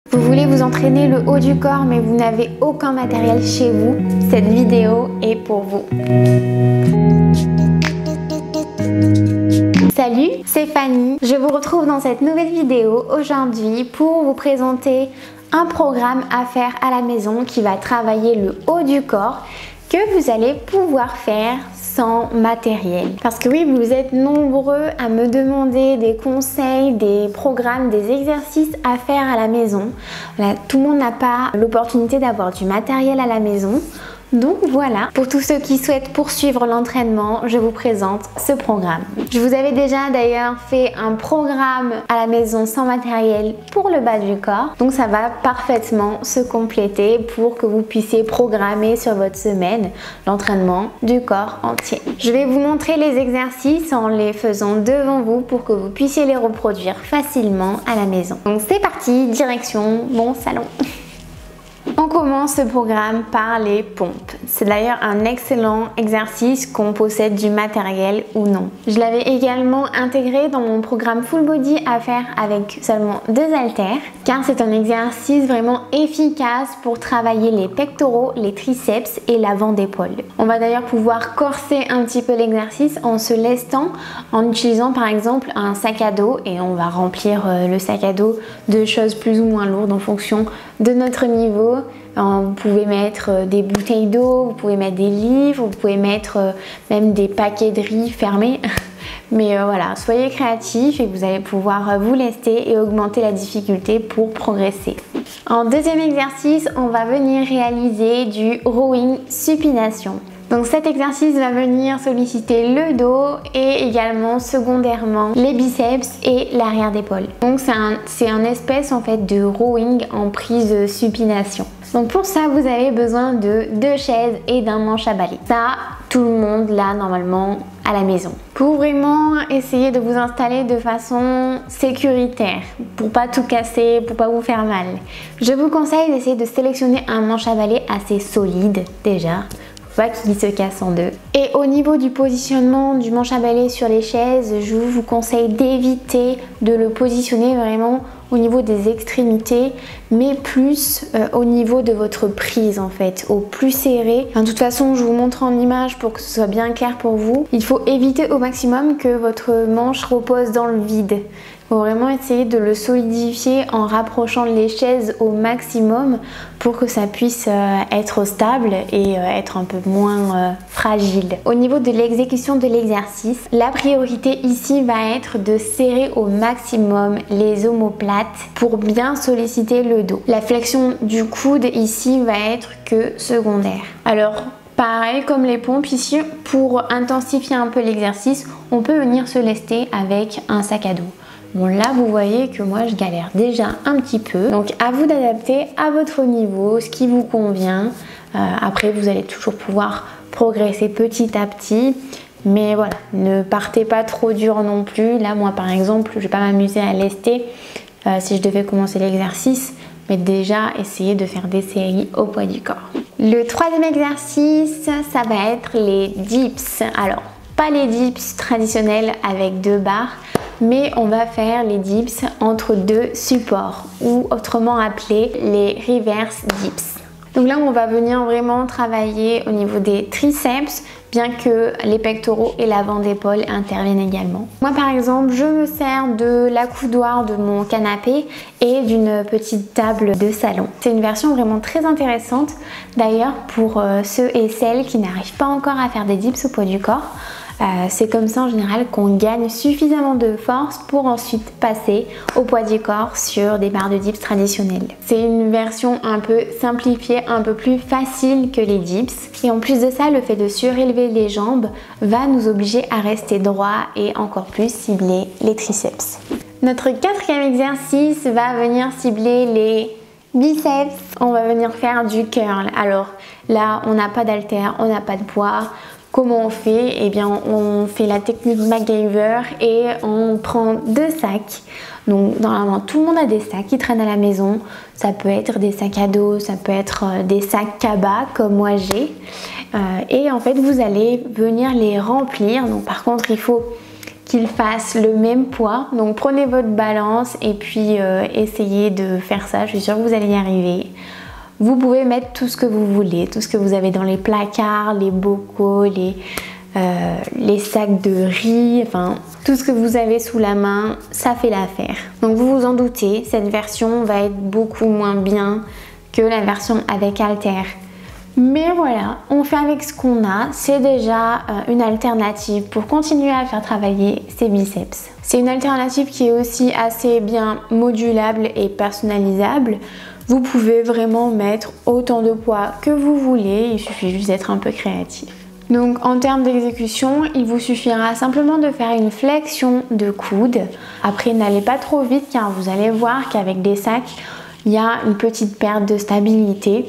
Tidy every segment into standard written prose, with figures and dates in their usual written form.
Vous voulez vous entraîner le haut du corps mais vous n'avez aucun matériel chez vous? Cette vidéo est pour vous. Salut, c'est Fanny. Je vous retrouve dans cette nouvelle vidéo aujourd'hui pour vous présenter un programme à faire à la maison qui va travailler le haut du corps que vous allez pouvoir faire sans matériel. Parce que oui, vous êtes nombreux à me demander des conseils, des programmes, des exercices à faire à la maison. Voilà, tout le monde n'a pas l'opportunité d'avoir du matériel à la maison. Donc voilà, pour tous ceux qui souhaitent poursuivre l'entraînement, je vous présente ce programme. Je vous avais déjà d'ailleurs fait un programme à la maison sans matériel pour le bas du corps. Donc ça va parfaitement se compléter pour que vous puissiez programmer sur votre semaine l'entraînement du corps entier. Je vais vous montrer les exercices en les faisant devant vous pour que vous puissiez les reproduire facilement à la maison. Donc c'est parti, direction mon salon. On commence ce programme par les pompes. C'est d'ailleurs un excellent exercice qu'on possède du matériel ou non. Je l'avais également intégré dans mon programme Full Body à faire avec seulement 2 haltères car c'est un exercice vraiment efficace pour travailler les pectoraux, les triceps et l'avant d'épaule. On va d'ailleurs pouvoir corser un petit peu l'exercice en se lestant en utilisant par exemple un sac à dos et on va remplir le sac à dos de choses plus ou moins lourdes en fonction de notre niveau. Vous pouvez mettre des bouteilles d'eau, vous pouvez mettre des livres, vous pouvez mettre même des paquets de riz fermés. Mais voilà, soyez créatifs et vous allez pouvoir vous lester et augmenter la difficulté pour progresser. En deuxième exercice, on va venir réaliser du rowing supination. Donc cet exercice va venir solliciter le dos et également secondairement les biceps et l'arrière d'épaule. Donc c'est un espèce en fait de rowing en prise supination. Donc pour ça vous avez besoin de 2 chaises et d'un manche à balai. Ça tout le monde l'a normalement à la maison. Pour vraiment essayer de vous installer de façon sécuritaire, pour pas tout casser, pour pas vous faire mal, je vous conseille d'essayer de sélectionner un manche à balai assez solide déjà. Pas qu'il se casse en deux. Et au niveau du positionnement du manche à balai sur les chaises, je vous conseille d'éviter de le positionner vraiment au niveau des extrémités, mais plus au niveau de votre prise en fait, au plus serré. Enfin, de toute façon, je vous montre en image pour que ce soit bien clair pour vous. Il faut éviter au maximum que votre manche repose dans le vide. Il faut vraiment essayer de le solidifier en rapprochant les chaises au maximum pour que ça puisse être stable et être un peu moins fragile. Au niveau de l'exécution de l'exercice, la priorité ici va être de serrer au maximum les omoplates pour bien solliciter le dos. La flexion du coude ici va être que secondaire. Alors, pareil comme les pompes ici, pour intensifier un peu l'exercice, on peut venir se lester avec un sac à dos. Bon là vous voyez que moi je galère déjà un petit peu, donc à vous d'adapter à votre niveau, ce qui vous convient. Après vous allez toujours pouvoir progresser petit à petit, mais voilà, ne partez pas trop dur non plus. Là moi par exemple je vais pas m'amuser à lester si je devais commencer l'exercice, mais déjà essayer de faire des séries au poids du corps. Le troisième exercice, ça va être les dips. Alors pas les dips traditionnels avec 2 barres, mais on va faire les dips entre 2 supports ou autrement appelés les reverse dips. Donc là on va venir vraiment travailler au niveau des triceps, bien que les pectoraux et l'avant d'épaule interviennent également. Moi par exemple je me sers de l'accoudoir de mon canapé et d'une petite table de salon. C'est une version vraiment très intéressante d'ailleurs pour ceux et celles qui n'arrivent pas encore à faire des dips au poids du corps. C'est comme ça en général qu'on gagne suffisamment de force pour ensuite passer au poids du corps sur des barres de dips traditionnelles. C'est une version un peu simplifiée, un peu plus facile que les dips. Et en plus de ça, le fait de surélever les jambes va nous obliger à rester droit et encore plus cibler les triceps. Notre 4e exercice va venir cibler les biceps. On va venir faire du curl. Alors là, on n'a pas d'haltère, on n'a pas de poids. Comment on fait? Eh bien on fait la technique MacGyver et on prend 2 sacs. Donc normalement tout le monde a des sacs qui traînent à la maison. Ça peut être des sacs à dos, ça peut être des sacs cabas comme moi j'ai. Et en fait vous allez venir les remplir. Donc par contre il faut qu'ils fassent le même poids. Donc prenez votre balance et puis essayez de faire ça, je suis sûre que vous allez y arriver. Vous pouvez mettre tout ce que vous voulez, tout ce que vous avez dans les placards, les bocaux, les sacs de riz, enfin tout ce que vous avez sous la main, ça fait l'affaire. Donc vous vous en doutez, cette version va être beaucoup moins bien que la version avec haltères. Mais voilà, on fait avec ce qu'on a, c'est déjà une alternative pour continuer à faire travailler ses biceps. C'est une alternative qui est aussi assez bien modulable et personnalisable. Vous pouvez vraiment mettre autant de poids que vous voulez, il suffit juste d'être un peu créatif. Donc en termes d'exécution, il vous suffira simplement de faire une flexion de coude. Après, n'allez pas trop vite car vous allez voir qu'avec des sacs, il y a une petite perte de stabilité.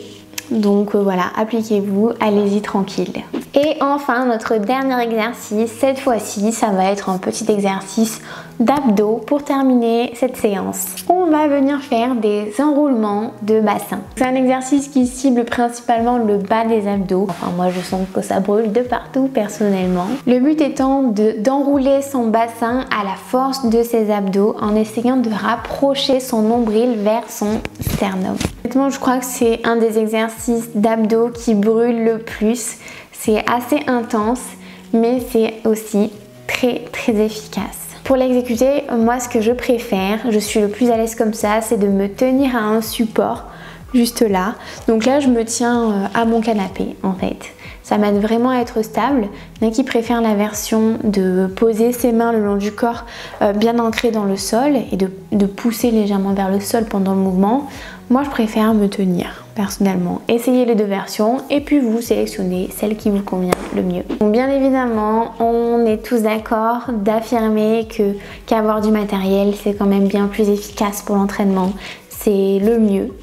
Donc voilà, appliquez-vous, allez-y tranquille. Et enfin, notre dernier exercice, cette fois-ci, ça va être un petit exercice d'abdos pour terminer cette séance. On va venir faire des enroulements de bassin. C'est un exercice qui cible principalement le bas des abdos. Enfin, moi, je sens que ça brûle de partout personnellement. Le but étant d'enrouler son bassin à la force de ses abdos en essayant de rapprocher son nombril vers son sternum. Honnêtement, je crois que c'est un des exercices d'abdos qui brûle le plus. C'est assez intense, mais c'est aussi très efficace. Pour l'exécuter, moi ce que je préfère, je suis le plus à l'aise comme ça, c'est de me tenir à un support juste là. Donc là je me tiens à mon canapé en fait. Ça m'aide vraiment à être stable. Il y en a qui préfèrent la version de poser ses mains le long du corps bien ancrées dans le sol et de pousser légèrement vers le sol pendant le mouvement. Moi je préfère me tenir personnellement. Essayez les deux versions et puis vous sélectionnez celle qui vous convient le mieux. Donc bien évidemment, on est tous d'accord d'affirmer qu'avoir du matériel c'est quand même bien plus efficace pour l'entraînement. C'est le mieux.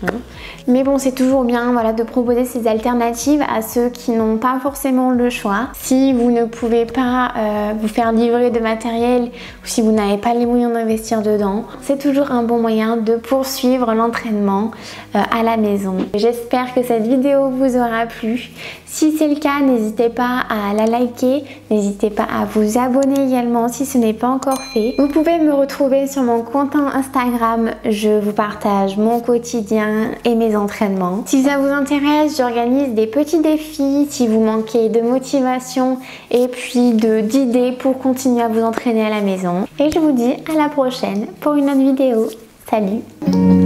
Mais bon, c'est toujours bien voilà, de proposer ces alternatives à ceux qui n'ont pas forcément le choix. Si vous ne pouvez pas vous faire livrer de matériel ou si vous n'avez pas les moyens d'investir dedans, c'est toujours un bon moyen de poursuivre l'entraînement à la maison. J'espère que cette vidéo vous aura plu. Si c'est le cas, n'hésitez pas à la liker, n'hésitez pas à vous abonner également si ce n'est pas encore fait. Vous pouvez me retrouver sur mon compte Instagram, je vous partage mon quotidien et mes entraînements. Si ça vous intéresse, j'organise des petits défis si vous manquez de motivation et puis d'idées pour continuer à vous entraîner à la maison. Et je vous dis à la prochaine pour une autre vidéo. Salut!